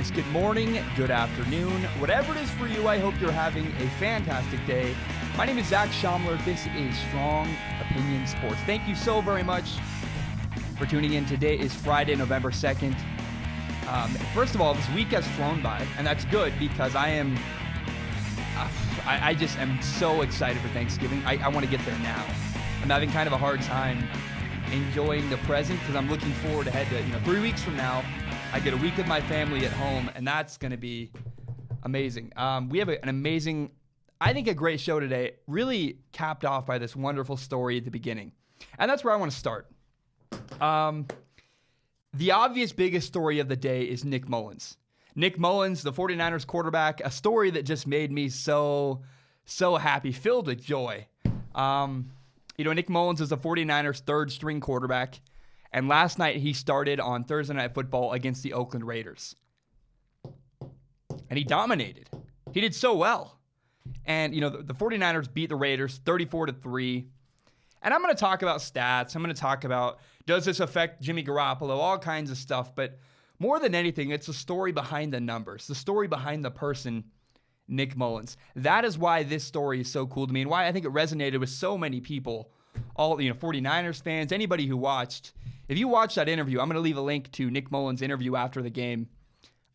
It's good morning, good afternoon, whatever it is for you, I hope you're having a fantastic day. My name is Zach Schaumler. This is Strong Opinion Sports. Thank you so very much for tuning in. Today is Friday, November 2nd. First of all, this week has flown by, and that's good because I just am so excited for Thanksgiving. I want to get there now. I'm having kind of a hard time enjoying the present because I'm looking forward ahead to, 3 weeks from now, I get a week with my family at home, and that's going to be amazing. We have an amazing, I think a great show today, really capped off by this wonderful story at the beginning. And that's where I want to start. The obvious biggest story of the day is Nick Mullens. Nick Mullens, the 49ers quarterback, a story that just made me so happy, filled with joy. Nick Mullens is the 49ers' third-string quarterback, and last night he started on Thursday Night Football against the Oakland Raiders. And he dominated. He did so well. And, the 49ers beat the Raiders 34-3. And I'm going to talk about stats. I'm going to talk about, does this affect Jimmy Garoppolo, all kinds of stuff. But more than anything, it's the story behind the numbers, the story behind the person, Nick Mullens. That is why this story is so cool to me and why I think it resonated with so many people, all 49ers fans, anybody who watched. If you watched that interview, I'm going to leave a link to Nick Mullens' interview after the game.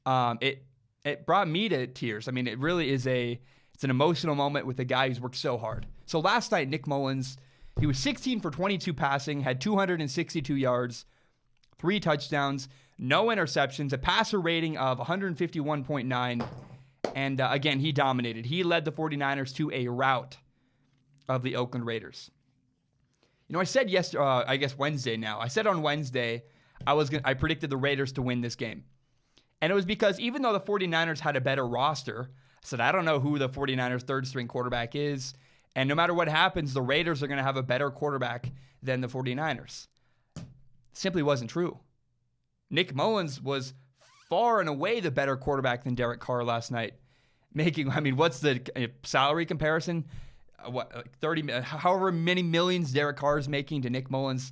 It brought me to tears. I mean, it really is it's an emotional moment with a guy who's worked so hard. So last night, Nick Mullens, he was 16 for 22 passing, had 262 yards, 3 touchdowns, no interceptions, a passer rating of 151.9. And again, he dominated. He led the 49ers to a rout of the Oakland Raiders. I said Wednesday now. I said on Wednesday I predicted the Raiders to win this game. And it was because even though the 49ers had a better roster, I said, I don't know who the 49ers' third-string quarterback is. And no matter what happens, the Raiders are going to have a better quarterback than the 49ers. Simply wasn't true. Nick Mullens was far and away the better quarterback than Derrick Carr last night. What's the salary comparison? However many millions Derrick Carr is making to Nick Mullens,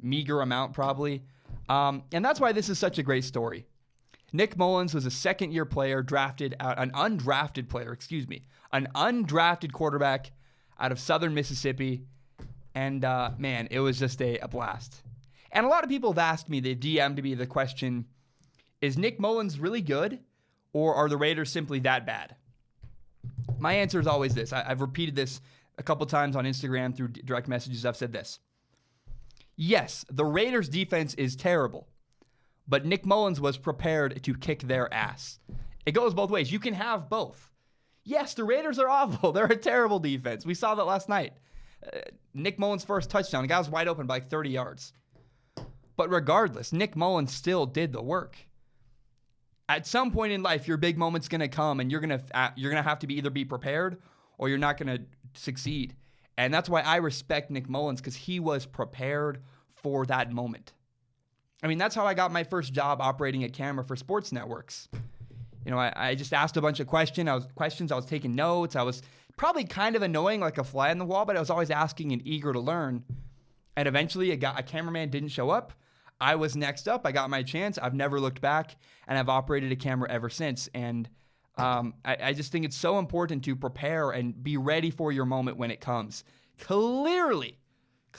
meager amount probably. And that's why this is such a great story. Nick Mullens was a second-year player, an undrafted quarterback out of Southern Mississippi. And it was just a blast. And a lot of people have asked me, they DM'd me the question, is Nick Mullens really good, or are the Raiders simply that bad? My answer is always this. I've repeated this a couple times on Instagram through direct messages. I've said this. Yes, the Raiders' defense is terrible, but Nick Mullens was prepared to kick their ass. It goes both ways. You can have both. Yes, the Raiders are awful. They're a terrible defense. We saw that last night. Nick Mullens' first touchdown. The guy was wide open by 30 yards. But regardless, Nick Mullens still did the work. At some point in life, your big moment's going to come, and you're going to have to either be prepared or you're not going to succeed. And that's why I respect Nick Mullens, because he was prepared for that moment. That's how I got my first job operating a camera for sports networks. I just asked a bunch of questions. I was taking notes. I was probably kind of annoying, like a fly on the wall, but I was always asking and eager to learn. And eventually, a cameraman didn't show up. I was next up. I got my chance. I've never looked back, and I've operated a camera ever since. And I just think it's so important to prepare and be ready for your moment when it comes. Clearly,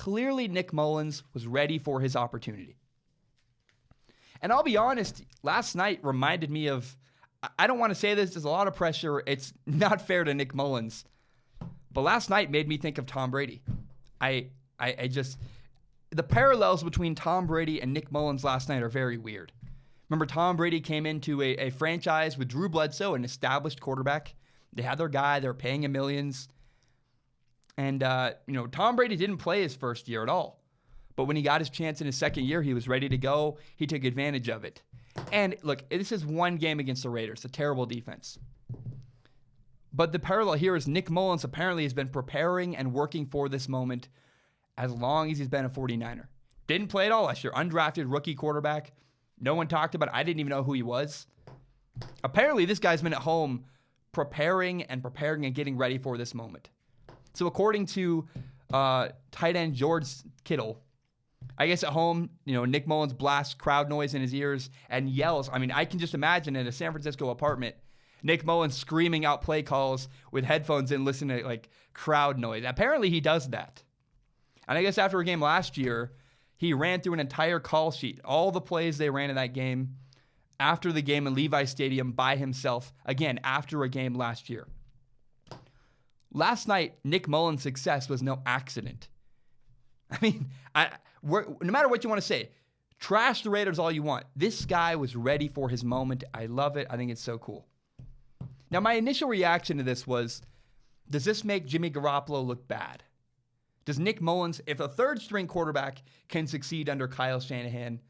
Nick Mullens was ready for his opportunity. And I'll be honest, last night reminded me of, I don't want to say this, there's a lot of pressure. It's not fair to Nick Mullens. But last night made me think of Tom Brady. The parallels between Tom Brady and Nick Mullens last night are very weird. Remember, Tom Brady came into a franchise with Drew Bledsoe, an established quarterback. They had their guy. They were paying him millions. And, Tom Brady didn't play his first year at all. But when he got his chance in his second year, he was ready to go. He took advantage of it. And, look, this is one game against the Raiders, a terrible defense. But the parallel here is Nick Mullens apparently has been preparing and working for this moment as long as he's been a 49er. Didn't play at all last year. Undrafted rookie quarterback. No one talked about it. I didn't even know who he was. Apparently, this guy's been at home preparing and getting ready for this moment. So according to tight end George Kittle, I guess at home, Nick Mullens blasts crowd noise in his ears and yells. I mean, I can just imagine in a San Francisco apartment, Nick Mullens screaming out play calls with headphones in, listening to like crowd noise. Apparently he does that. And I guess after a game last year, he ran through an entire call sheet, all the plays they ran in that game after the game in Levi Stadium by himself, again, after a game last year. Last night, Nick Mullens' success was no accident. I mean, no matter what you want to say, trash the Raiders all you want. This guy was ready for his moment. I love it. I think it's so cool. Now, my initial reaction to this was, does this make Jimmy Garoppolo look bad? Does Nick Mullens, if a third-string quarterback can succeed under Kyle Shanahan,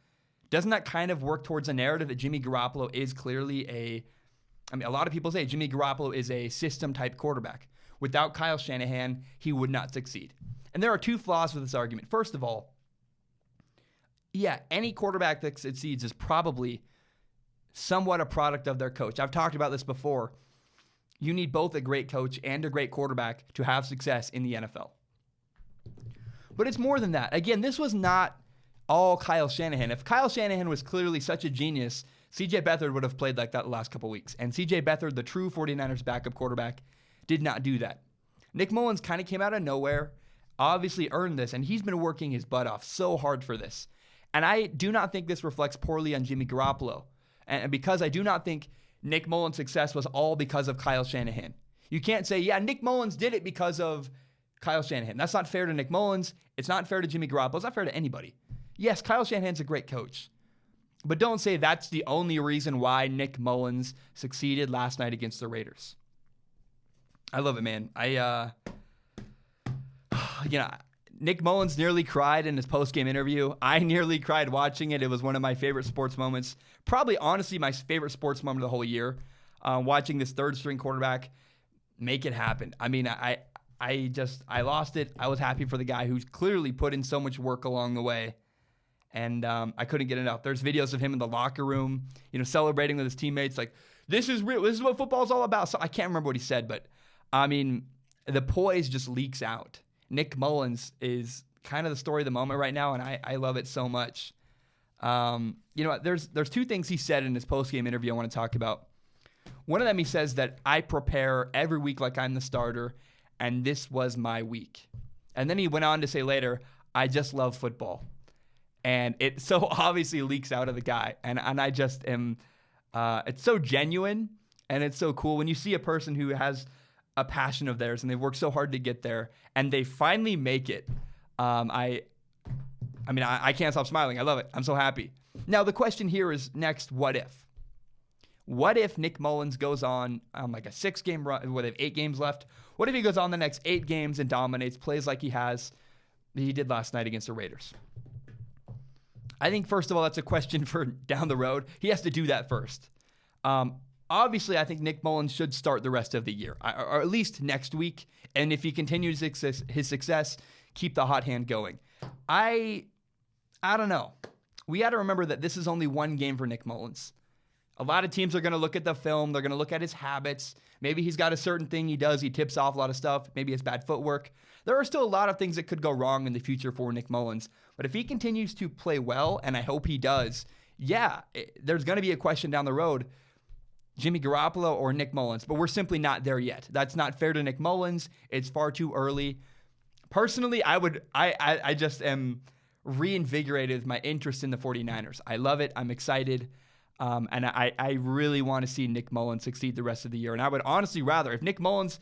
doesn't that kind of work towards a narrative that Jimmy Garoppolo is clearly a lot of people say Jimmy Garoppolo is a system-type quarterback. Without Kyle Shanahan, he would not succeed. And there are two flaws with this argument. First of all, yeah, any quarterback that succeeds is probably somewhat a product of their coach. I've talked about this before. You need both a great coach and a great quarterback to have success in the NFL. But it's more than that. Again, this was not all Kyle Shanahan. If Kyle Shanahan was clearly such a genius, C.J. Beathard would have played like that the last couple weeks. And C.J. Beathard, the true 49ers backup quarterback, did not do that. Nick Mullens kind of came out of nowhere, obviously earned this, and he's been working his butt off so hard for this. And I do not think this reflects poorly on Jimmy Garoppolo. And because I do not think Nick Mullens' success was all because of Kyle Shanahan. You can't say, yeah, Nick Mullens did it because of Kyle Shanahan. That's not fair to Nick Mullens. It's not fair to Jimmy Garoppolo. It's not fair to anybody. Yes, Kyle Shanahan's a great coach. But don't say that's the only reason why Nick Mullens succeeded last night against the Raiders. I love it, man. Nick Mullens nearly cried in his post-game interview. I nearly cried watching it. It was one of my favorite sports moments. Probably, honestly, my favorite sports moment of the whole year. Watching this third-string quarterback make it happen. I mean, I lost it. I was happy for the guy who's clearly put in so much work along the way. And I couldn't get enough. There's videos of him in the locker room, celebrating with his teammates. Like, this is real. This is what football's all about. So I can't remember what he said, but I mean, the poise just leaks out. Nick Mullens is kind of the story of the moment right now, and I love it so much. There's two things he said in his post-game interview I want to talk about. One of them, he says that I prepare every week like I'm the starter, and this was my week. And then he went on to say later, I just love football. And it so obviously leaks out of the guy. And I just am, it's so genuine, and it's so cool when you see a person who has a passion of theirs and they've worked so hard to get there and they finally make it. I can't stop smiling. I love it. I'm so happy. Now the question here is next, what if? What if Nick Mullens goes on like a 6-game run, where they have 8 games left? What if he goes on the next 8 games and dominates, plays like he did last night against the Raiders? I think, first of all, that's a question for down the road. He has to do that first. Obviously, I think Nick Mullens should start the rest of the year, or at least next week. And if he continues his success, keep the hot hand going. I don't know. We got to remember that this is only one game for Nick Mullens. A lot of teams are going to look at the film. They're going to look at his habits. Maybe he's got a certain thing he does. He tips off a lot of stuff. Maybe it's bad footwork. There are still a lot of things that could go wrong in the future for Nick Mullens. But if he continues to play well, and I hope he does, there's going to be a question down the road, Jimmy Garoppolo or Nick Mullens, but we're simply not there yet. That's not fair to Nick Mullens. It's far too early. Personally, I just am reinvigorated with my interest in the 49ers. I love it. I'm excited. And I really want to see Nick Mullens succeed the rest of the year. And I would honestly rather, if Nick Mullens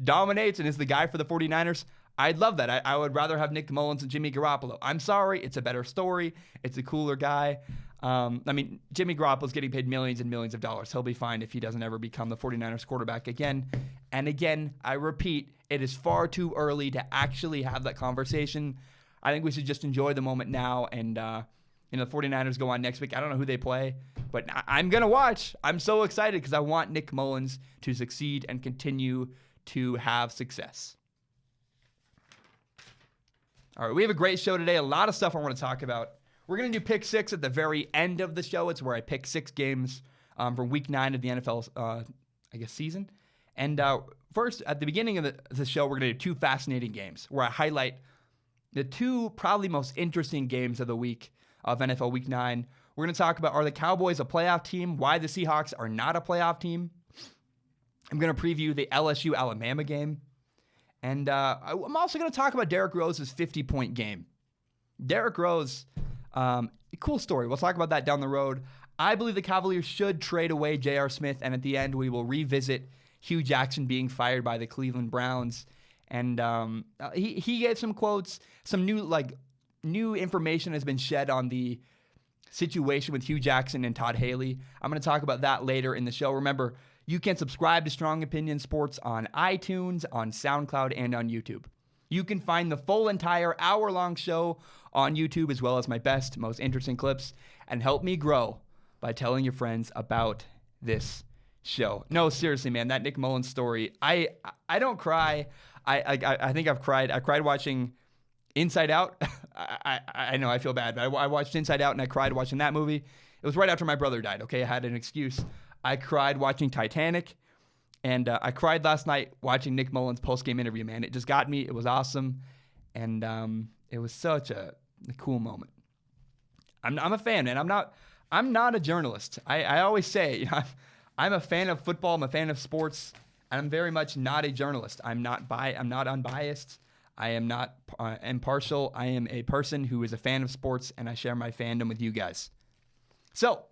dominates and is the guy for the 49ers, I'd love that. I would rather have Nick Mullens and Jimmy Garoppolo. I'm sorry. It's a better story. It's a cooler guy. Jimmy Garoppolo's getting paid millions and millions of dollars. He'll be fine if he doesn't ever become the 49ers quarterback again. And again, I repeat, it is far too early to actually have that conversation. I think we should just enjoy the moment now. And, the 49ers go on next week. I don't know who they play, but I'm going to watch. I'm so excited because I want Nick Mullens to succeed and continue to have success. All right, we have a great show today. A lot of stuff I want to talk about. We're going to do Pick 6 at the very end of the show. It's where I pick 6 games from Week 9 of the NFL, season. And first, at the beginning of the show, we're going to do 2 fascinating games where I highlight the two probably most interesting games of the week of NFL Week 9. We're going to talk about, are the Cowboys a playoff team? Why the Seahawks are not a playoff team? I'm going to preview the LSU-Alabama game. And I'm also going to talk about Derrick Rose's 50-point game. Derrick Rose, cool story. We'll talk about that down the road. I believe the Cavaliers should trade away J.R. Smith, and at the end, we will revisit Hugh Jackson being fired by the Cleveland Browns. And he gave some quotes, some new information has been shed on the situation with Hugh Jackson and Todd Haley. I'm going to talk about that later in the show. Remember, you can subscribe to Strong Opinion Sports on iTunes, on SoundCloud, and on YouTube. You can find the full entire hour-long show on YouTube, as well as my best, most interesting clips, and help me grow by telling your friends about this show. No, seriously, man, that Nick Mullens story, I don't cry. I think I've cried. I cried watching Inside Out. I know I feel bad, but I watched Inside Out and I cried watching that movie. It was right after my brother died, okay? I had an excuse. I cried watching Titanic, and I cried last night watching Nick Mullens' post-game interview, man. It just got me. It was awesome, and it was such a cool moment. I'm a fan, man. I'm not a journalist. I always say, I'm a fan of football. I'm a fan of sports. I'm very much not a journalist. I'm not unbiased. I am not impartial. I am a person who is a fan of sports, and I share my fandom with you guys. So,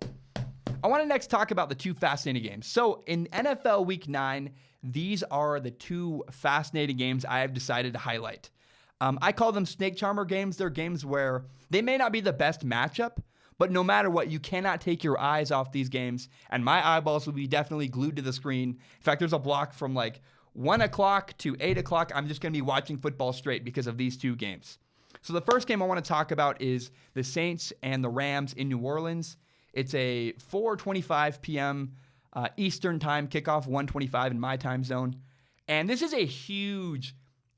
I want to next talk about the two fascinating games. So, in NFL Week 9, these are the two fascinating games I have decided to highlight. I call them snake charmer games. They're games where they may not be the best matchup, but no matter what, you cannot take your eyes off these games, and my eyeballs will be definitely glued to the screen. In fact, there's a block from 1 o'clock to 8 o'clock. I'm just going to be watching football straight because of these two games. So the first game I want to talk about is the Saints and the Rams in New Orleans. It's a 4:25 p.m. Eastern time kickoff, 1:25 in my time zone. And this is a huge,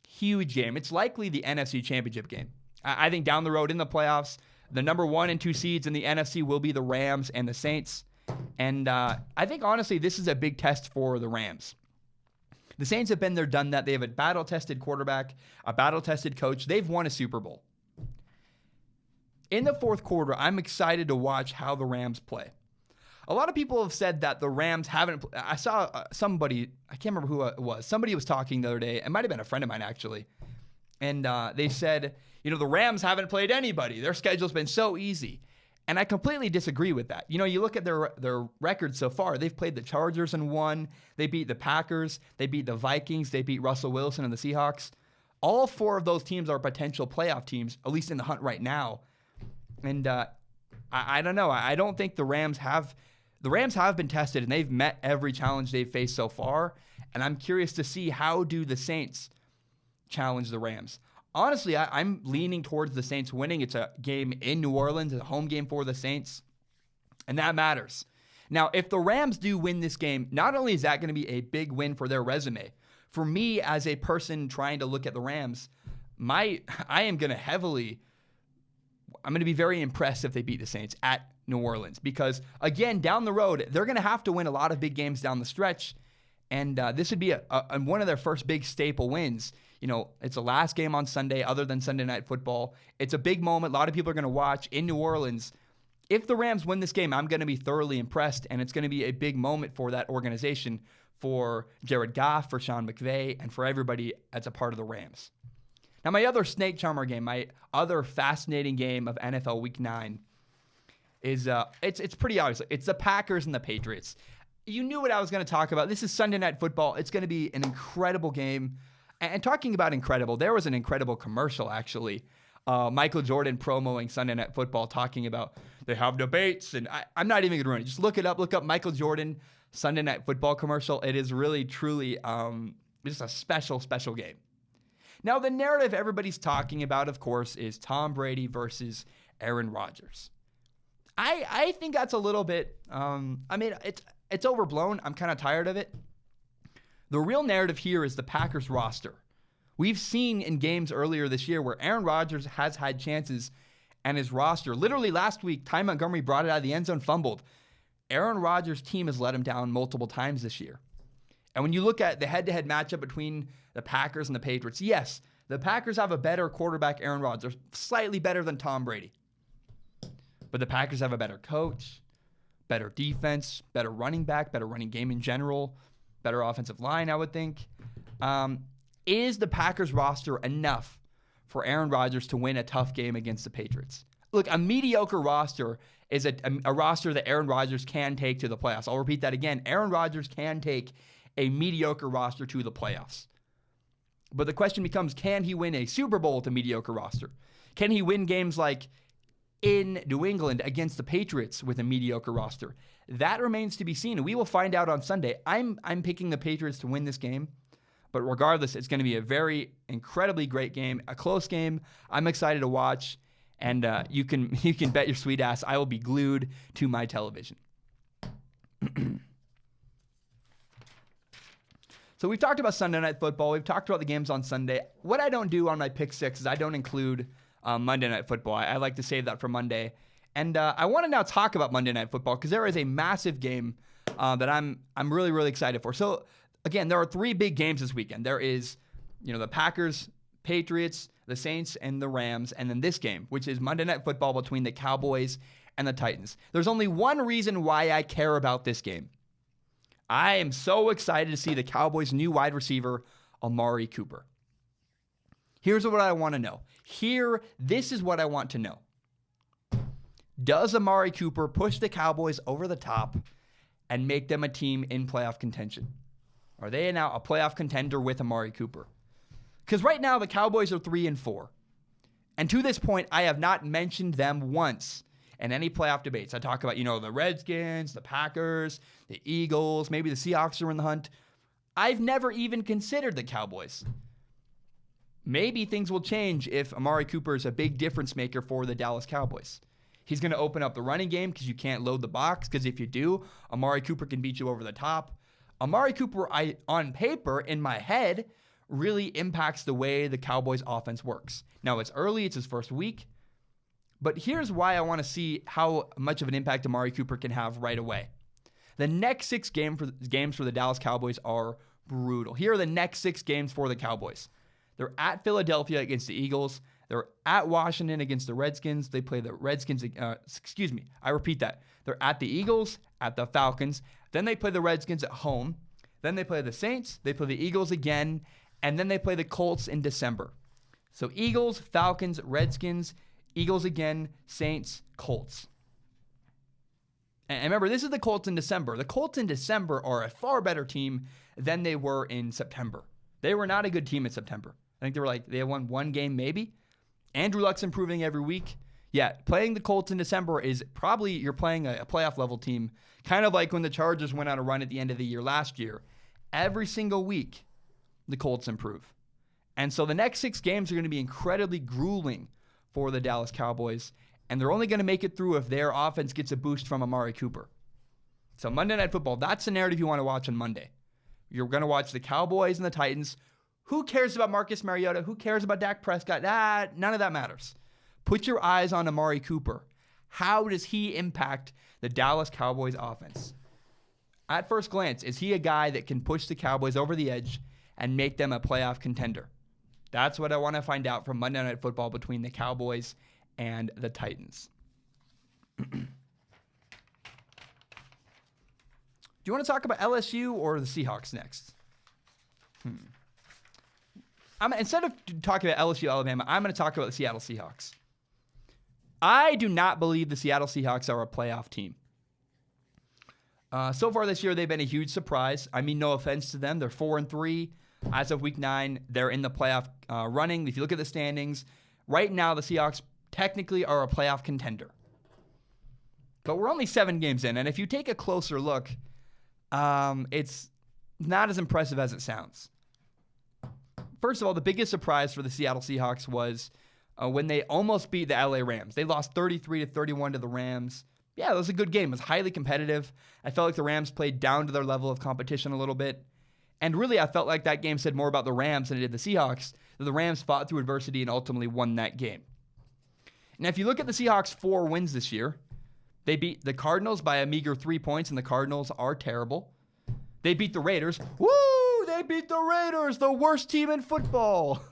huge game. It's likely the NFC Championship game. I think down the road in the playoffs, the number 1 and 2 seeds in the NFC will be the Rams and the Saints. And I think, honestly, this is a big test for the Rams. The Saints have been there, done that. They have a battle-tested quarterback, a battle-tested coach. They've won a Super Bowl. In the fourth quarter, I'm excited to watch how the Rams play. A lot of people have said that the Rams haven't. I saw somebody, I can't remember who it was. Somebody was talking the other day. It might have been a friend of mine, actually. And they said, the Rams haven't played anybody. Their schedule's been so easy. And I completely disagree with that. You look at their record so far. They've played the Chargers and won. They beat the Packers. They beat the Vikings. They beat Russell Wilson and the Seahawks. All 4 of those teams are potential playoff teams, at least in the hunt right now. And I don't know. I don't think the Rams have been tested, and they've met every challenge they've faced so far. And I'm curious to see, how do the Saints challenge the Rams? Honestly, I'm leaning towards the Saints winning. It's a game in New Orleans, a home game for the Saints, and that matters. Now, if the Rams do win this game, not only is that going to be a big win for their resume, for me as a person trying to look at the Rams, I'm going to be very impressed if they beat the Saints at New Orleans, because, again, down the road, they're going to have to win a lot of big games down the stretch, and this would be one of their first big staple wins. It's the last game on Sunday other than Sunday Night Football. It's a big moment. A lot of people are going to watch in New Orleans. If the Rams win this game, I'm going to be thoroughly impressed, and it's going to be a big moment for that organization, for Jared Goff, for Sean McVay, and for everybody that's a part of the Rams. Now, my other snake charmer game, my other fascinating game of NFL Week 9 is, it's pretty obvious. It's the Packers and the Patriots. You knew what I was going to talk about. This is Sunday Night Football. It's going to be an incredible game. And talking about incredible, there was an incredible commercial, actually. Michael Jordan promoting Sunday Night Football, talking about they have debates. And I'm not even going to ruin it. Just look it up. Look up Michael Jordan Sunday Night Football commercial. It is really, truly just a special, special game. Now, the narrative everybody's talking about, of course, is Tom Brady versus Aaron Rodgers. I think that's a little bit, it's overblown. I'm kind of tired of it. The real narrative here is the Packers roster. We've seen in games earlier this year where Aaron Rodgers has had chances and his roster. Literally last week, Ty Montgomery brought it out of the end zone, fumbled. Aaron Rodgers' team has let him down multiple times this year. And when you look at the head-to-head matchup between the Packers and the Patriots, yes, The Packers have a better quarterback, Aaron Rodgers, slightly better than Tom Brady. But the Packers have a better coach, better defense, better running back, better running game in general, better offensive line, I would think. Is the Packers roster enough for Aaron Rodgers to win a tough game against the Patriots? Look, a mediocre roster is a roster that Aaron Rodgers can take to the playoffs. I'll repeat that again. Aaron Rodgers can take a mediocre roster to the playoffs. But the question becomes, can he win a Super Bowl with a mediocre roster? Can he win games like in New England against the Patriots with a mediocre roster? That remains to be seen, and we will find out on Sunday. I'm picking the Patriots to win this game, but regardless, it's going to be a very incredibly great game, a close game. I'm excited to watch, and you can bet your sweet ass I will be glued to my television. So we've talked about Sunday Night Football. We've talked about the games on Sunday. What I don't do on my Pick 6 is I don't include Monday Night Football. I like to save that for Monday. And I want to now talk about Monday Night Football because there is a massive game that I'm really, really excited for. So, again, there are 3 big games this weekend. There is, the Packers, Patriots, the Saints, and the Rams, and then this game, which is Monday Night Football between the Cowboys and the Titans. There's only one reason why I care about this game. I am so excited to see the Cowboys' new wide receiver, Amari Cooper. Here's what I want to know. This is what I want to know. Does Amari Cooper push the Cowboys over the top and make them a team in playoff contention? Are they now a playoff contender with Amari Cooper? Because right now the Cowboys are 3-4. And to this point, I have not mentioned them once in any playoff debates. I talk about, the Redskins, the Packers, the Eagles, maybe the Seahawks are in the hunt. I've never even considered the Cowboys. Maybe things will change if Amari Cooper is a big difference maker for the Dallas Cowboys. He's going to open up the running game because you can't load the box, because if you do, Amari Cooper can beat you over the top. Amari Cooper, on paper, in my head, really impacts the way the Cowboys offense works. Now, it's early, it's his first week, but here's why I want to see how much of an impact Amari Cooper can have right away. The next 6 games for the Dallas Cowboys are brutal. Here are the next 6 games for the Cowboys. They're at Philadelphia against the Eagles. They're at Washington against the Redskins. They play the Redskins. I repeat that. They're at the Eagles, at the Falcons. Then they play the Redskins at home. Then they play the Saints. They play the Eagles again. And then they play the Colts in December. So Eagles, Falcons, Redskins, Eagles again, Saints, Colts. And remember, this is the Colts in December. The Colts in December are a far better team than they were in September. They were not a good team in September. I think they had won 1 game maybe. Andrew Luck's improving every week. Yeah, playing the Colts in December is probably you're playing a playoff level team, kind of like when the Chargers went on a run at the end of the year last year. Every single week, the Colts improve. And so the next 6 games are going to be incredibly grueling for the Dallas Cowboys, and they're only going to make it through if their offense gets a boost from Amari Cooper. So Monday Night Football, that's the narrative you want to watch on Monday. You're going to watch the Cowboys and the Titans. Who cares about Marcus Mariota? Who cares about Dak Prescott? None of that matters. Put your eyes on Amari Cooper. How does he impact the Dallas Cowboys offense? At first glance, is he a guy that can push the Cowboys over the edge and make them a playoff contender? That's what I want to find out from Monday Night Football between the Cowboys and the Titans. Do you want to talk about LSU or the Seahawks next? Instead of talking about LSU, Alabama, I'm going to talk about the Seattle Seahawks. I do not believe the Seattle Seahawks are a playoff team. So far this year, they've been a huge surprise. I mean, no offense to them. They're 4-3. As of week 9, they're in the playoff running. If you look at the standings, right now the Seahawks technically are a playoff contender. But we're only 7 games in, and if you take a closer look, it's not as impressive as it sounds. First of all, the biggest surprise for the Seattle Seahawks was when they almost beat the LA Rams. They lost 33-31 to the Rams. Yeah, it was a good game. It was highly competitive. I felt like the Rams played down to their level of competition a little bit. And really, I felt like that game said more about the Rams than it did the Seahawks. The Rams fought through adversity and ultimately won that game. Now, if you look at the Seahawks' 4 wins this year, they beat the Cardinals by a meager 3 points, and the Cardinals are terrible. They beat the Raiders. Woo! They beat the Raiders, the worst team in football.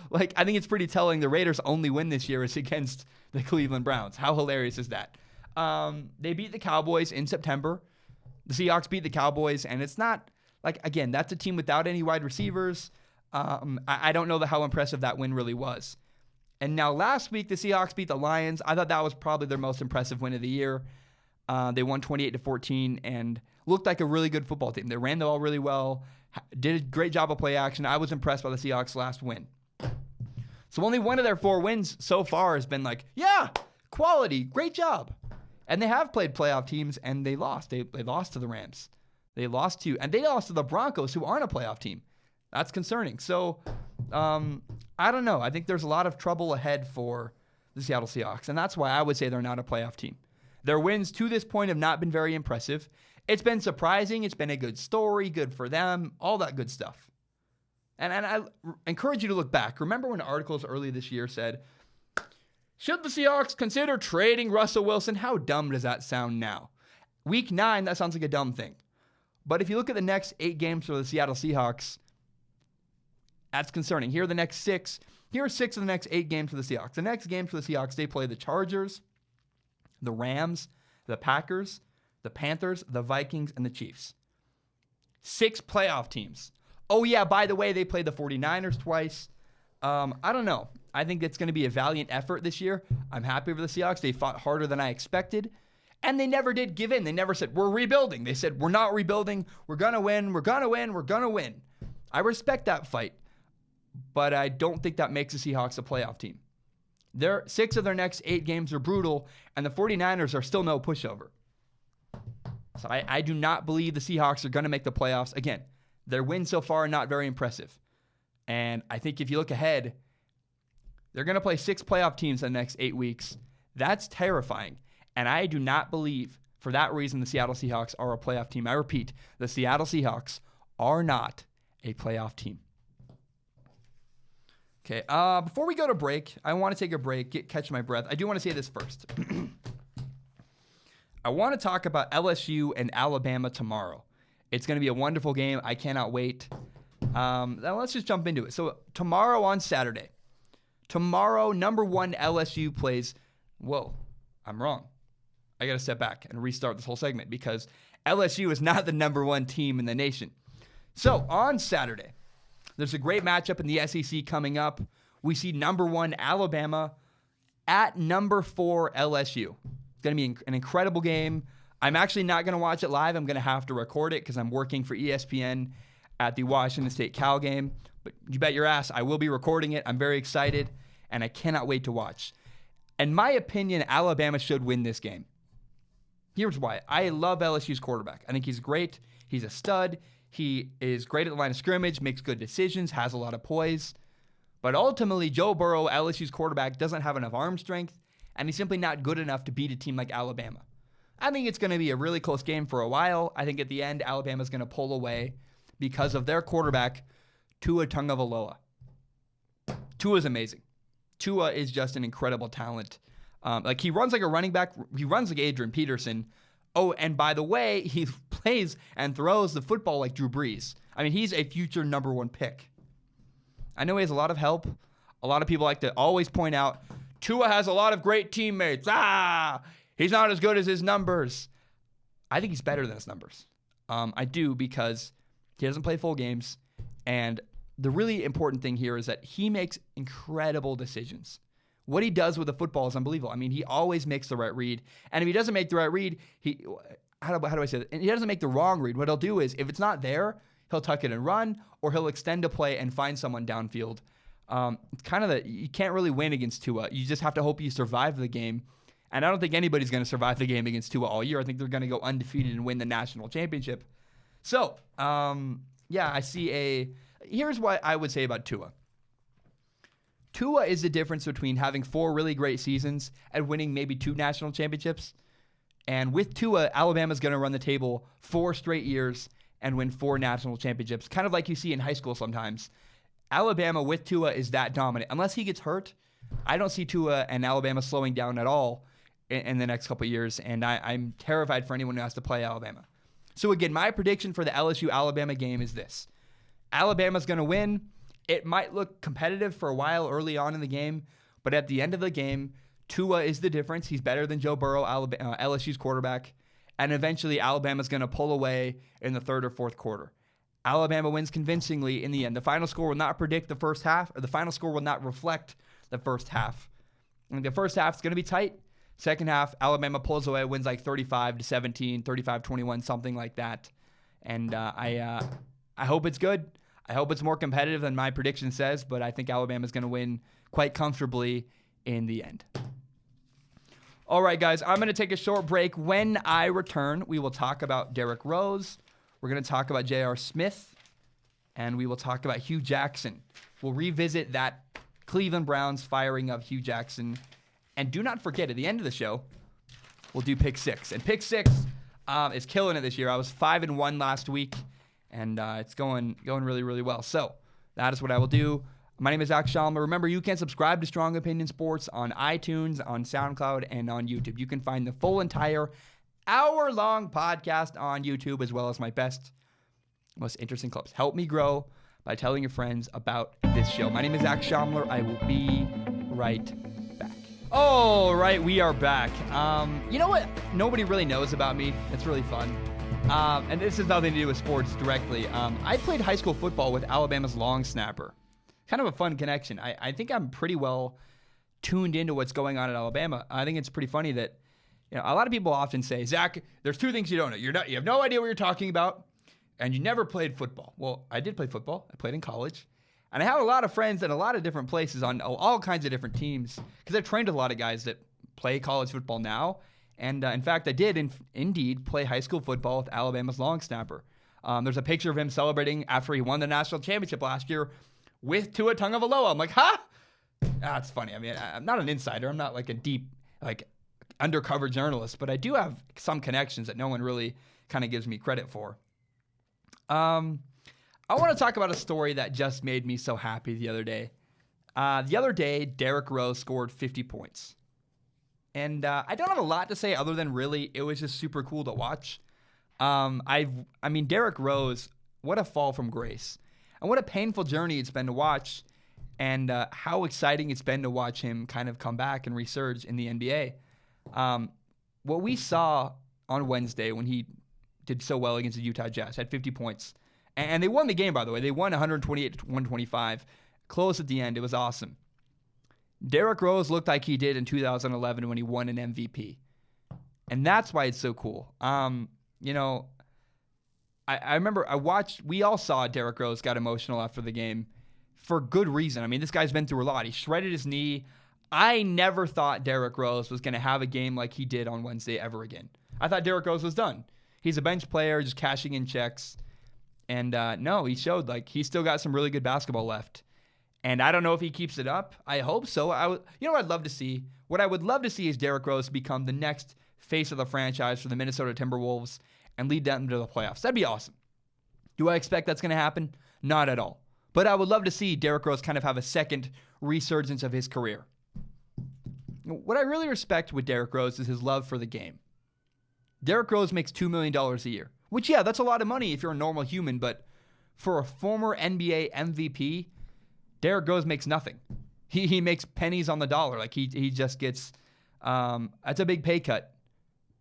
Like, I think it's pretty telling the Raiders' only win this year is against the Cleveland Browns. How hilarious is that? They beat the Cowboys in September. The Seahawks beat the Cowboys, and it's not, like, again, that's a team without any wide receivers. I don't know how impressive that win really was. And now last week, the Seahawks beat the Lions. I thought that was probably their most impressive win of the year. They won 28-14 and looked like a really good football team. They ran the ball really well, did a great job of play action. I was impressed by the Seahawks' last win. So only one of their 4 wins so far has been like, yeah, quality, great job. And they have played playoff teams, and they lost. They lost to the Rams. They lost to the Broncos, who aren't a playoff team. That's concerning. So, I don't know. I think there's a lot of trouble ahead for the Seattle Seahawks, and that's why I would say they're not a playoff team. Their wins to this point have not been very impressive. It's been surprising. It's been a good story, good for them, all that good stuff. And I encourage you to look back. Remember when articles early this year said, should the Seahawks consider trading Russell Wilson? How dumb does that sound now? Week 9, that sounds like a dumb thing. But if you look at the next 8 games for the Seattle Seahawks, that's concerning. Here are the next 6. Here are 6 of the next 8 games for the Seahawks. The next games for the Seahawks, they play the Chargers, the Rams, the Packers, the Panthers, the Vikings, and the Chiefs. 6 playoff teams. Oh, yeah, by the way, they played the 49ers twice. I don't know. I think it's going to be a valiant effort this year. I'm happy for the Seahawks. They fought harder than I expected. And they never did give in. They never said, we're rebuilding. They said, we're not rebuilding. We're going to win. We're going to win. We're going to win. I respect that fight. But I don't think that makes the Seahawks a playoff team. 6 of their next 8 games are brutal, and the 49ers are still no pushover. So I do not believe the Seahawks are going to make the playoffs. Again, their wins so far are not very impressive. And I think if you look ahead, they're going to play 6 playoff teams in the next 8 weeks. That's terrifying. And I do not believe, for that reason, the Seattle Seahawks are a playoff team. I repeat, the Seattle Seahawks are not a playoff team. Okay, before we go to break, I want to take a break, catch my breath. I do want to say this first. I want to talk about LSU and Alabama tomorrow. It's going to be a wonderful game. I cannot wait. Now let's just jump into it. So tomorrow on Saturday, number 1 LSU plays. Whoa, I'm wrong. I got to step back and restart this whole segment because LSU is not the number 1 team in the nation. So on Saturday, there's a great matchup in the SEC coming up. We see number 1 Alabama at number 4 LSU. It's going to be an incredible game. I'm actually not going to watch it live. I'm going to have to record it because I'm working for ESPN at the Washington State Cal game. But you bet your ass I will be recording it. I'm very excited, and I cannot wait to watch. In my opinion, Alabama should win this game. Here's why. I love LSU's quarterback. I think he's great. He's a stud. He is great at the line of scrimmage, makes good decisions, has a lot of poise. But ultimately, Joe Burrow, LSU's quarterback, doesn't have enough arm strength, and he's simply not good enough to beat a team like Alabama. I think it's going to be a really close game for a while. I think at the end, Alabama's going to pull away because of their quarterback, Tua Tagovailoa. Tua's amazing. Tua is just an incredible talent. He runs like a running back. He runs like Adrian Peterson. Oh, and by the way, he plays and throws the football like Drew Brees. I mean, he's a future number 1 pick. I know he has a lot of help. A lot of people like to always point out, Tua has a lot of great teammates. He's not as good as his numbers. I think he's better than his numbers. I do, because he doesn't play full games. And the really important thing here is that he makes incredible decisions. What he does with the football is unbelievable. I mean, he always makes the right read. And if he doesn't make the right read, how do I say that? And he doesn't make the wrong read. What he'll do is, if it's not there, he'll tuck it and run, or he'll extend a play and find someone downfield. It's kind of you can't really win against Tua. You just have to hope you survive the game. And I don't think anybody's going to survive the game against Tua all year. I think they're going to go undefeated and win the national championship. So, I see here's what I would say about Tua. Tua is the difference between having 4 really great seasons and winning maybe 2 national championships. And with Tua, Alabama's going to run the table 4 straight years and win 4 national championships, kind of like you see in high school sometimes. Alabama with Tua is that dominant. Unless he gets hurt, I don't see Tua and Alabama slowing down at all in the next couple of years, and I'm terrified for anyone who has to play Alabama. So again, my prediction for the LSU-Alabama game is this. Alabama's going to win. It might look competitive for a while early on in the game, but at the end of the game, Tua is the difference. He's better than Joe Burrow, LSU's quarterback, and eventually Alabama's going to pull away in the third or fourth quarter. Alabama wins convincingly in the end. The final score will not predict the first half, or the final score will not reflect the first half. And the first half is going to be tight. Second half, Alabama pulls away, wins like 35-17, 35-21, something like that. And I hope it's good. I hope it's more competitive than my prediction says, but I think Alabama's going to win quite comfortably in the end. All right, guys, I'm going to take a short break. When I return, we will talk about Derrick Rose. We're going to talk about J.R. Smith, and we will talk about Hugh Jackson. We'll revisit that Cleveland Browns firing of Hugh Jackson. And do not forget, at the end of the show, we'll do Pick 6. And Pick 6 is killing it this year. I was 5-1 last week, and it's going really, really well. So that is what I will do. My name is Zach Shalmer. Remember, you can subscribe to Strong Opinion Sports on iTunes, on SoundCloud, and on YouTube. You can find the full entire hour-long podcast on YouTube, as well as my best, most interesting clips. Help me grow by telling your friends about this show. My name is Zach Shalmer. I will be right back. All right, we are back. You know what nobody really knows about me? It's really fun. And this has nothing to do with sports directly. I played high school football with Alabama's long snapper. Kind of a fun connection. I think I'm pretty well tuned into what's going on at Alabama. I think it's pretty funny that, a lot of people often say, Zach, there's two things you don't know. You have no idea what you're talking about, and you never played football. Well, I did play football. I played in college. And I have a lot of friends at a lot of different places on all kinds of different teams, because I've trained with a lot of guys that play college football now. And in fact, I did indeed play high school football with Alabama's long snapper. There's a picture of him celebrating after he won the national championship last year with Tua Tagovailoa. I'm like, That's funny. I mean, I'm not an insider. I'm not like a deep, undercover journalist, but I do have some connections that no one really kind of gives me credit for. I want to talk about a story that just made me so happy the other day. Derrick Rose scored 50 points. And I don't have a lot to say other than really it was just super cool to watch. Derrick Rose, what a fall from grace. And what a painful journey it's been to watch, and how exciting it's been to watch him kind of come back and resurge in the NBA. What we saw on Wednesday when he did so well against the Utah Jazz, had 50 points. And they won the game, by the way. They won 128-125. Close at the end. It was awesome. Derrick Rose looked like he did in 2011 when he won an MVP. And that's why it's so cool. I remember we all saw Derrick Rose got emotional after the game for good reason. I mean, this guy's been through a lot. He shredded his knee. I never thought Derrick Rose was going to have a game like he did on Wednesday ever again. I thought Derrick Rose was done. He's a bench player, just cashing in checks. And no, he showed he's still got some really good basketball left. And I don't know if he keeps it up. I hope so. What I'd love to see? What I would love to see is Derrick Rose become the next face of the franchise for the Minnesota Timberwolves and lead them to the playoffs. That'd be awesome. Do I expect that's going to happen? Not at all. But I would love to see Derrick Rose kind of have a second resurgence of his career. What I really respect with Derrick Rose is his love for the game. Derrick Rose makes $2 million a year, which, yeah, that's a lot of money if you're a normal human, but for a former NBA MVP, Derrick Rose makes nothing. He makes pennies on the dollar. He just gets, that's a big pay cut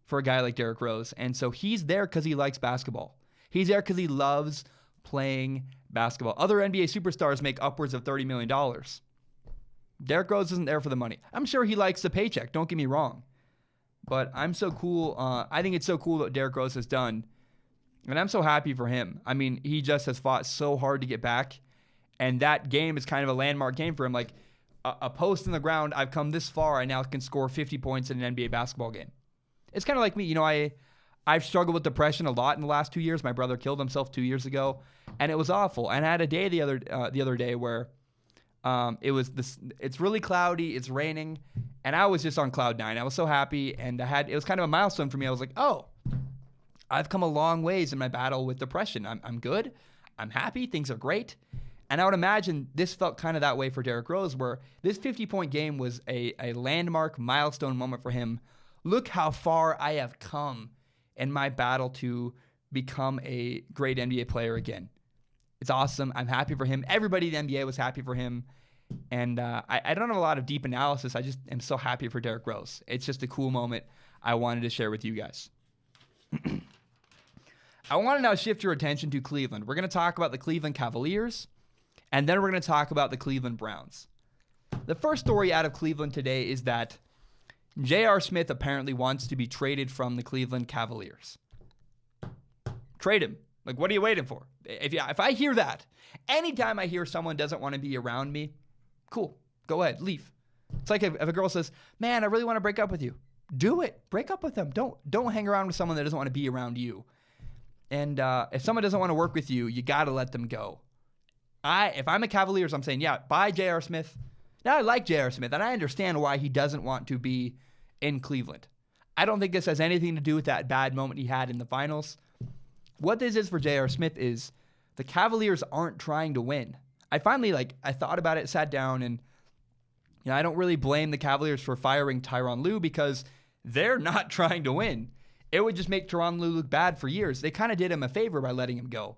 for a guy like Derrick Rose. And so he's there because he likes basketball. He's there because he loves playing basketball. Other NBA superstars make upwards of $30 million. Derrick Rose isn't there for the money. I'm sure he likes the paycheck, don't get me wrong. But I'm so cool. I think it's so cool what Derrick Rose has done. And I'm so happy for him. I mean, he just has fought so hard to get back. And that game is kind of a landmark game for him. Like a post in the ground, I've come this far. I now can score 50 points in an NBA basketball game. It's kind of like me. I've struggled with depression a lot in the last 2 years. My brother killed himself 2 years ago, and it was awful. And I had a day the other day where it's really cloudy, it's raining, and I was just on cloud nine. I was so happy, and it was kind of a milestone for me. I was like, oh, I've come a long ways in my battle with depression. I'm good. I'm happy. Things are great. And I would imagine this felt kind of that way for Derrick Rose, where this 50-point game was a landmark milestone moment for him. Look how far I have come in my battle to become a great NBA player again. It's awesome. I'm happy for him. Everybody in the NBA was happy for him. And I don't have a lot of deep analysis. I just am so happy for Derrick Rose. It's just a cool moment I wanted to share with you guys. I want to now shift your attention to Cleveland. We're going to talk about the Cleveland Cavaliers, and then we're going to talk about the Cleveland Browns. The first story out of Cleveland today is that J.R. Smith apparently wants to be traded from the Cleveland Cavaliers. Trade him. Like, what are you waiting for? If I hear that, anytime I hear someone doesn't want to be around me, cool, go ahead, leave. It's like if a girl says, man, I really want to break up with you. Do it. Break up with them. Don't hang around with someone that doesn't want to be around you. And if someone doesn't want to work with you, you got to let them go. If I'm a Cavaliers, I'm saying, yeah, bye J.R. Smith. Now, I like J.R. Smith, and I understand why he doesn't want to be in Cleveland. I don't think this has anything to do with that bad moment he had in the finals. What this is for J.R. Smith is the Cavaliers aren't trying to win. I thought about it, sat down, and I don't really blame the Cavaliers for firing Tyronn Lue because they're not trying to win. It would just make Tyronn Lue look bad for years. They kind of did him a favor by letting him go.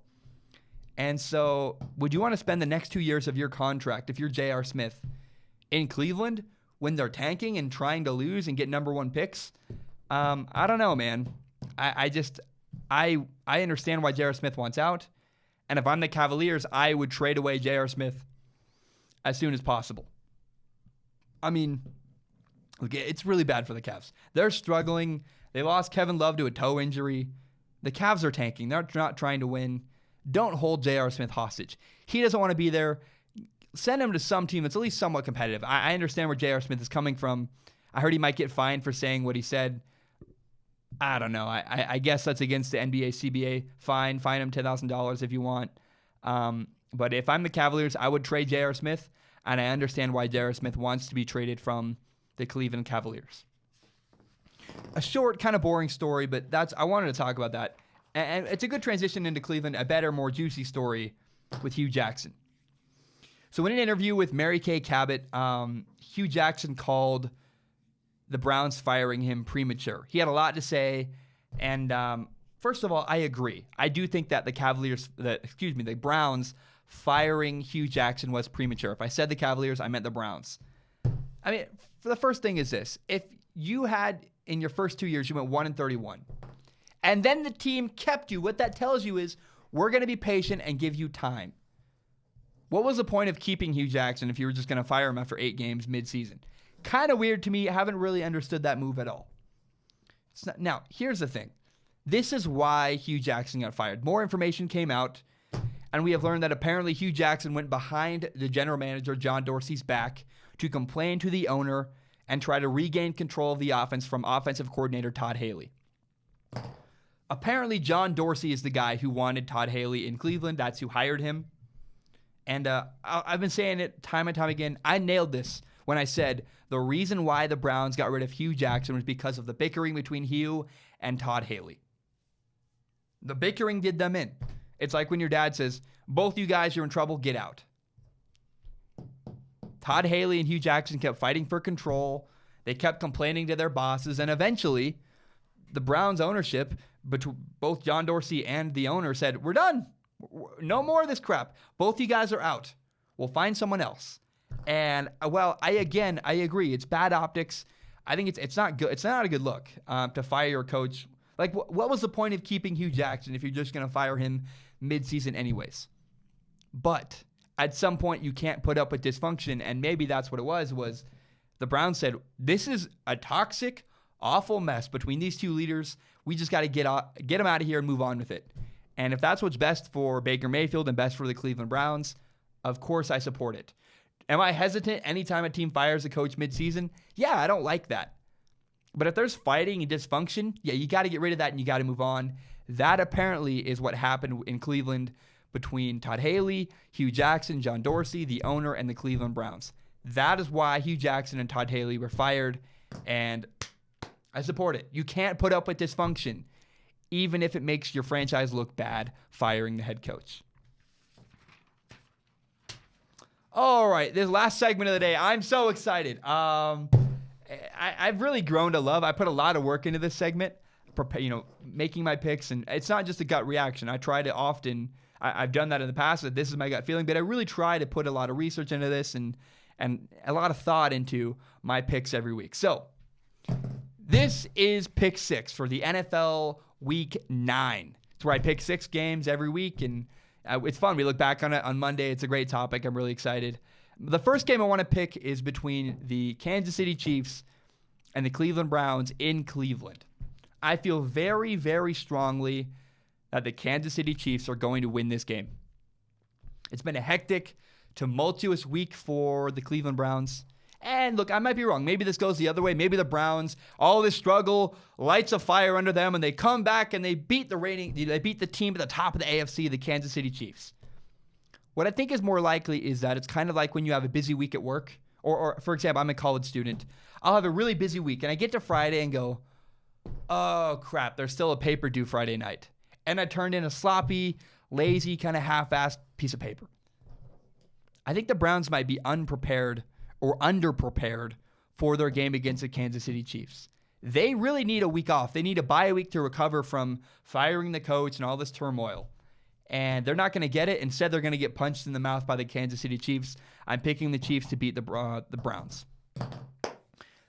And so, would you want to spend the next 2 years of your contract, if you're J.R. Smith, in Cleveland when they're tanking and trying to lose and get number one picks? I don't know, man. I understand why J.R. Smith wants out. And if I'm the Cavaliers, I would trade away J.R. Smith as soon as possible. I mean, look, it's really bad for the Cavs. They're struggling. They lost Kevin Love to a toe injury. The Cavs are tanking. They're not trying to win. Don't hold J.R. Smith hostage. He doesn't want to be there. Send him to some team that's at least somewhat competitive. I understand where J.R. Smith is coming from. I heard he might get fined for saying what he said. I don't know. I guess that's against the NBA CBA. Fine him $10,000 if you want. But if I'm the Cavaliers, I would trade J.R. Smith, and I understand why J.R. Smith wants to be traded from the Cleveland Cavaliers. A short, kind of boring story, but I wanted to talk about that. And it's a good transition into Cleveland, a better, more juicy story with Hugh Jackson. So in an interview with Mary Kay Cabot, Hugh Jackson called the Browns firing him premature. He had a lot to say, and first of all, I agree. I do think that the Browns firing Hugh Jackson was premature. If I said the Cavaliers, I meant the Browns. I mean, for the first thing is this. If you had, in your first 2 years, you went 1-31, and then the team kept you, what that tells you is, we're going to be patient and give you time. What was the point of keeping Hugh Jackson if you were just going to fire him after 8 games midseason? Kind of weird to me. I haven't really understood that move at all. Now, here's the thing. This is why Hugh Jackson got fired. More information came out, and we have learned that apparently Hugh Jackson went behind the general manager, John Dorsey's back, to complain to the owner and try to regain control of the offense from offensive coordinator Todd Haley. Apparently, John Dorsey is the guy who wanted Todd Haley in Cleveland. That's who hired him. And I've been saying it time and time again. I nailed this when I said the reason why the Browns got rid of Hugh Jackson was because of the bickering between Hugh and Todd Haley. The bickering did them in. It's like when your dad says, both you guys are in trouble, get out. Todd Haley and Hugh Jackson kept fighting for control. They kept complaining to their bosses, and eventually the Browns ownership, both John Dorsey and the owner, said, we're done. No more of this crap. Both you guys are out. We'll find someone else. And, well, I agree. It's bad optics. I think it's not good. It's not a good look to fire your coach. Like, what was the point of keeping Hugh Jackson if you're just going to fire him midseason anyways? But at some point, you can't put up with dysfunction, and maybe that's what it was the Browns said, this is a toxic, awful mess between these two leaders. We just got to get them out of here and move on with it. And if that's what's best for Baker Mayfield and best for the Cleveland Browns, of course I support it. Am I hesitant anytime a team fires a coach midseason? Yeah, I don't like that. But if there's fighting and dysfunction, yeah, you got to get rid of that and you got to move on. That apparently is what happened in Cleveland between Todd Haley, Hugh Jackson, John Dorsey, the owner, and the Cleveland Browns. That is why Hugh Jackson and Todd Haley were fired, and I support it. You can't put up with dysfunction, even if it makes your franchise look bad, firing the head coach. All right, this last segment of the day, I'm so excited. I've really grown to love. I put a lot of work into this segment, making my picks, and it's not just a gut reaction. I try to often. I've done that in the past. That this is my gut feeling, but I really try to put a lot of research into this and a lot of thought into my picks every week. So this is pick 6 for the NFL Week 9. It's where I pick 6 games every week, and it's fun. We look back on it on Monday. It's a great topic. I'm really excited. The first game I want to pick is between the Kansas City Chiefs and the Cleveland Browns in Cleveland. I feel very, very strongly that the Kansas City Chiefs are going to win this game. It's been a hectic, tumultuous week for the Cleveland Browns. And look, I might be wrong. Maybe this goes the other way. Maybe the Browns, all this struggle, lights a fire under them, and they come back and they beat the team at the top of the AFC, the Kansas City Chiefs. What I think is more likely is that it's kind of like when you have a busy week at work, or for example, I'm a college student. I'll have a really busy week, and I get to Friday and go, oh, crap, there's still a paper due Friday night. And I turned in a sloppy, lazy, kind of half-assed piece of paper. I think the Browns might be unprepared or underprepared for their game against the Kansas City Chiefs. They really need a week off. They need a bye week to recover from firing the coach and all this turmoil. And they're not going to get it. Instead, they're going to get punched in the mouth by the Kansas City Chiefs. I'm picking the Chiefs to beat the Browns.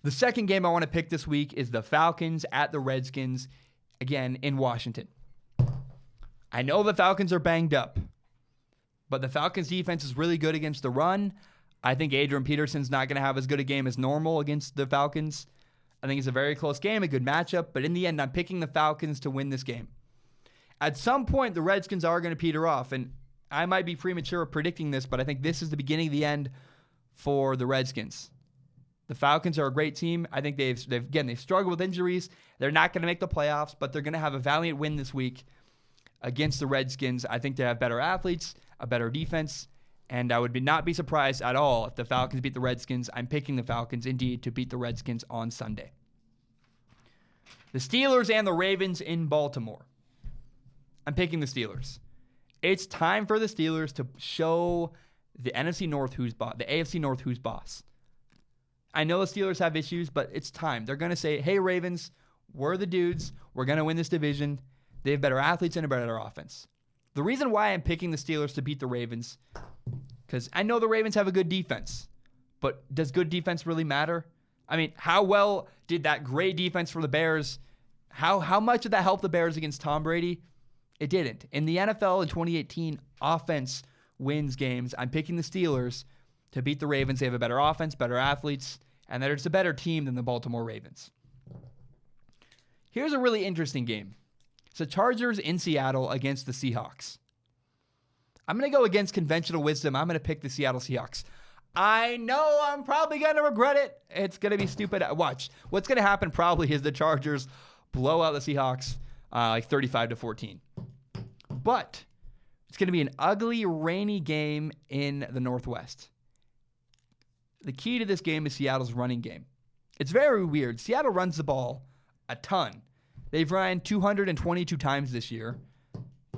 The second game I want to pick this week is the Falcons at the Redskins, again, in Washington. I know the Falcons are banged up, but the Falcons' defense is really good against the run. I think Adrian Peterson's not going to have as good a game as normal against the Falcons. I think it's a very close game, a good matchup, but in the end, I'm picking the Falcons to win this game. At some point, the Redskins are going to peter off, and I might be premature predicting this, but I think this is the beginning of the end for the Redskins. The Falcons are a great team. I think they've struggled with injuries. They're not going to make the playoffs, but they're going to have a valiant win this week against the Redskins. I think they have better athletes, a better defense, and I would not be surprised at all if the Falcons beat the Redskins. I'm picking the Falcons, indeed, to beat the Redskins on Sunday. The Steelers and the Ravens in Baltimore. I'm picking the Steelers. It's time for the Steelers to show the NFC North who's boss, the AFC North who's boss. I know the Steelers have issues, but it's time. They're going to say, hey, Ravens, we're the dudes. We're going to win this division. They have better athletes and a better offense. The reason why I'm picking the Steelers to beat the Ravens, because I know the Ravens have a good defense, but does good defense really matter? I mean, how well did that great defense for the Bears, how much did that help the Bears against Tom Brady? It didn't. In the NFL in 2018, offense wins games. I'm picking the Steelers to beat the Ravens. They have a better offense, better athletes, and that it's a better team than the Baltimore Ravens. Here's a really interesting game. It's the Chargers in Seattle against the Seahawks. I'm going to go against conventional wisdom. I'm going to pick the Seattle Seahawks. I know I'm probably going to regret it. It's going to be stupid. Watch. What's going to happen probably is the Chargers blow out the Seahawks like 35-14. But it's going to be an ugly, rainy game in the Northwest. The key to this game is Seattle's running game. It's very weird. Seattle runs the ball a ton. They've run 222 times this year,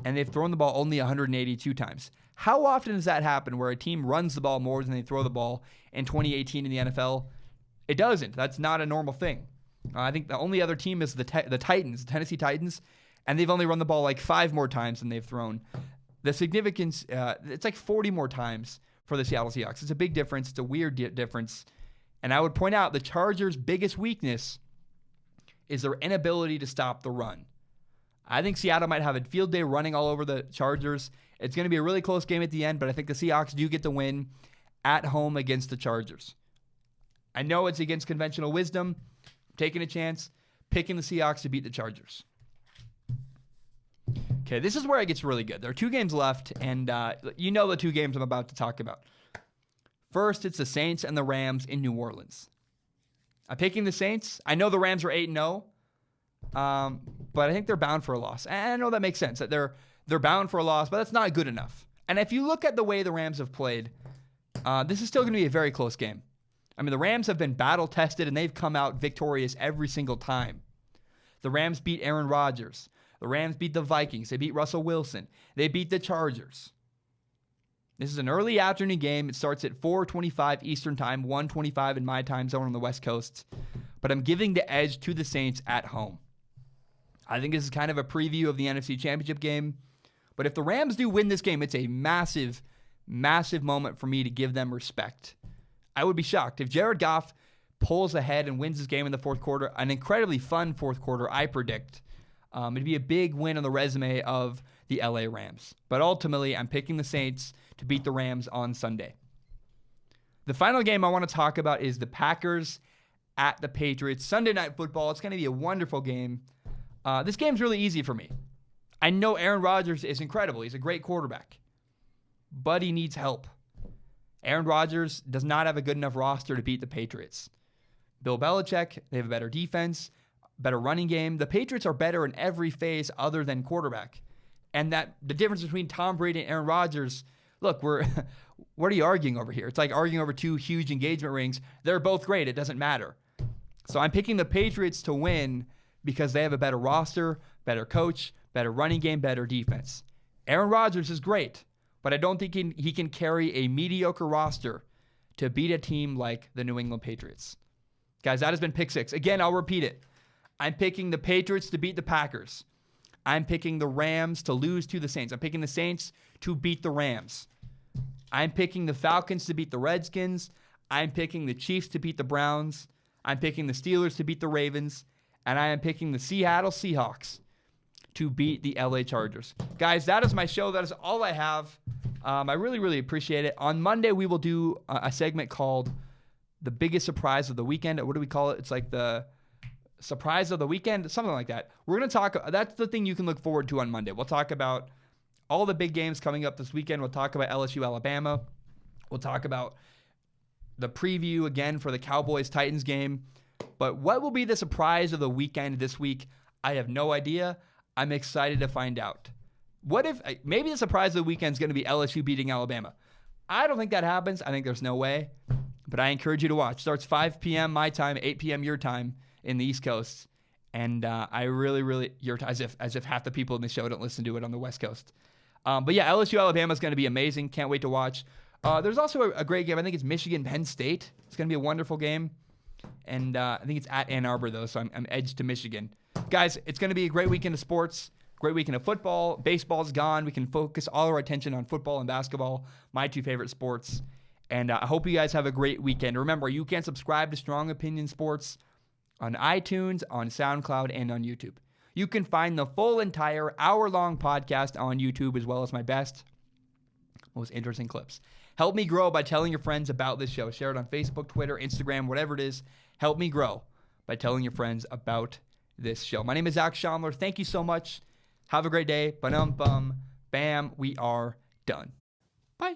and they've thrown the ball only 182 times. How often does that happen where a team runs the ball more than they throw the ball in 2018 in the NFL? It doesn't. That's not a normal thing. I think the only other team is the Titans, the Tennessee Titans, and they've only run the ball like 5 more times than they've thrown. The significance, it's like 40 more times for the Seattle Seahawks. It's a big difference. It's a weird difference. And I would point out the Chargers' biggest weakness is their inability to stop the run. I think Seattle might have a field day running all over the Chargers. It's going to be a really close game at the end, but I think the Seahawks do get the win at home against the Chargers. I know it's against conventional wisdom. I'm taking a chance, picking the Seahawks to beat the Chargers. Okay, this is where it gets really good. There are 2 games left, and you know the 2 games I'm about to talk about. First, it's the Saints and the Rams in New Orleans. I'm picking the Saints. I know the Rams are 8-0, but I think they're bound for a loss. And I know that makes sense, that they're bound for a loss, but that's not good enough. And if you look at the way the Rams have played, this is still going to be a very close game. I mean, the Rams have been battle-tested, and they've come out victorious every single time. The Rams beat Aaron Rodgers. The Rams beat the Vikings. They beat Russell Wilson. They beat the Chargers. This is an early afternoon game. It starts at 4:25 Eastern Time, 1:25 in my time zone on the West Coast. But I'm giving the edge to the Saints at home. I think this is kind of a preview of the NFC Championship game. But if the Rams do win this game, it's a massive, massive moment for me to give them respect. I would be shocked. If Jared Goff pulls ahead and wins this game in the fourth quarter, an incredibly fun fourth quarter, I predict, it'd be a big win on the resume of the LA Rams. But ultimately, I'm picking the Saints to beat the Rams on Sunday. The final game I want to talk about is the Packers at the Patriots. Sunday Night Football. It's going to be a wonderful game. This game's really easy for me. I know Aaron Rodgers is incredible. He's a great quarterback. But he needs help. Aaron Rodgers does not have a good enough roster to beat the Patriots. Bill Belichick, they have a better defense, better running game. The Patriots are better in every phase other than quarterback. And that the difference between Tom Brady and Aaron Rodgers, look, what are you arguing over here? It's like arguing over two huge engagement rings. They're both great. It doesn't matter. So I'm picking the Patriots to win because they have a better roster, better coach, better running game, better defense. Aaron Rodgers is great, but I don't think he can carry a mediocre roster to beat a team like the New England Patriots. Guys, that has been Pick 6. Again, I'll repeat it. I'm picking the Patriots to beat the Packers. I'm picking the Rams to lose to the Saints. I'm picking the Saints to beat the Rams. I'm picking the Falcons to beat the Redskins. I'm picking the Chiefs to beat the Browns. I'm picking the Steelers to beat the Ravens. And I am picking the Seattle Seahawks to beat the LA Chargers. Guys, that is my show. That is all I have. I really, really appreciate it. On Monday, we will do a segment called The Biggest Surprise of the Weekend. What do we call it? It's like the Surprise of the Weekend, something like that. We're going to talk, that's the thing you can look forward to on Monday. We'll talk about all the big games coming up this weekend. We'll talk about LSU, Alabama. We'll talk about the preview again for the Cowboys-Titans game. But what will be the surprise of the weekend this week? I have no idea. I'm excited to find out. What if, maybe the surprise of the weekend is going to be LSU beating Alabama. I don't think that happens. I think there's no way. But I encourage you to watch. Starts 5 p.m. my time, 8 p.m. your time in the East Coast. And I really, as if half the people in the show don't listen to it on the West Coast. But yeah, LSU Alabama is going to be amazing. Can't wait to watch. There's also a great game. I think it's Michigan Penn State. It's going to be a wonderful game. And I think it's at Ann Arbor, though, so I'm edged to Michigan. Guys, it's going to be a great weekend of sports, great weekend of football. Baseball's gone. We can focus all our attention on football and basketball, my two favorite sports. And I hope you guys have a great weekend. Remember, you can subscribe to Strong Opinion Sports on iTunes, on SoundCloud, and on YouTube. You can find the full entire hour-long podcast on YouTube, as well as my best, most interesting clips. Help me grow by telling your friends about this show. Share it on Facebook, Twitter, Instagram, whatever it is. Help me grow by telling your friends about this show. My name is Zach Schomler. Thank you so much. Have a great day. Ba-dum-bum. Bam. We are done. Bye.